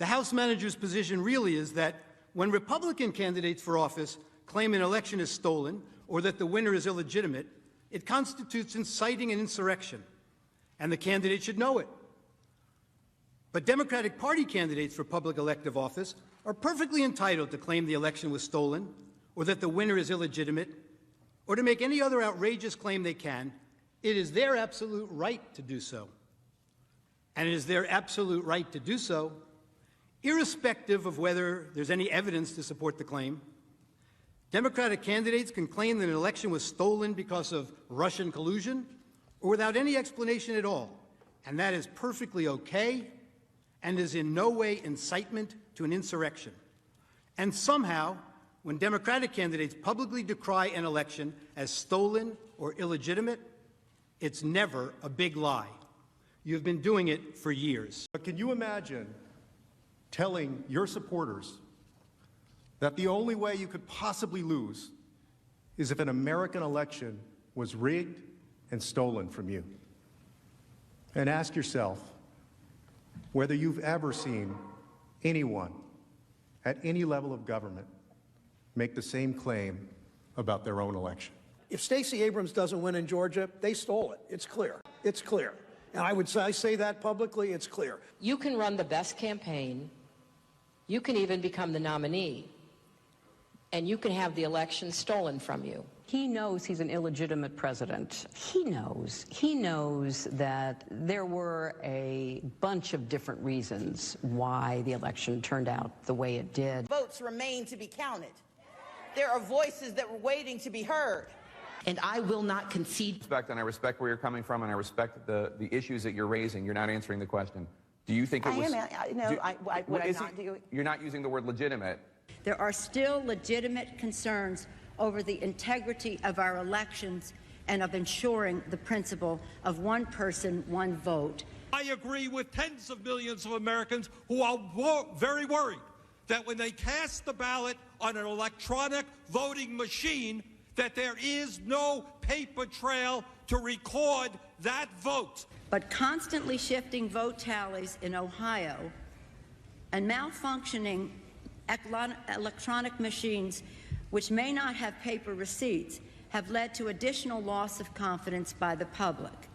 The House manager's position really is that when Republican candidates for office claim an election is stolen or that the winner is illegitimate, it constitutes inciting an insurrection, and the candidate should know it. But Democratic Party candidates for public elective office are perfectly entitled to claim the election was stolen or that the winner is illegitimate or to make any other outrageous claim they can. It is their absolute right to do so. And it is their absolute right to do so irrespective of whether there's any evidence to support the claim. Democratic candidates can claim that an election was stolen because of Russian collusion or without any explanation at all, and that is perfectly okay and is in no way incitement to an insurrection. And somehow, when Democratic candidates publicly decry an election as stolen or illegitimate, it's never a big lie. You've been doing it for years. But can you imagine telling your supporters that the only way you could possibly lose is if an American election was rigged and stolen from you? And ask yourself whether you've ever seen anyone at any level of government make the same claim about their own election. If Stacey Abrams doesn't win in Georgia, they stole it. It's clear. It's clear. And I say that publicly, it's clear. You can run the best campaign, you can even become the nominee, and you can have the election stolen from you. He knows he's an illegitimate president. He knows that there were a bunch of different reasons why the election turned out the way it did. Votes remain to be counted. There are voices that were waiting to be heard. And I will not concede. And I respect where you're coming from, and I respect the issues that you're raising. You're not answering the question. Do you think it was... You're not using the word legitimate. There are still legitimate concerns over the integrity of our elections and of ensuring the principle of one person, one vote. I agree with tens of millions of Americans who are very worried that when they cast the ballot on an electronic voting machine, that there is no paper trail to record that vote. But constantly shifting vote tallies in Ohio and malfunctioning electronic machines which may not have paper receipts have led to additional loss of confidence by the public.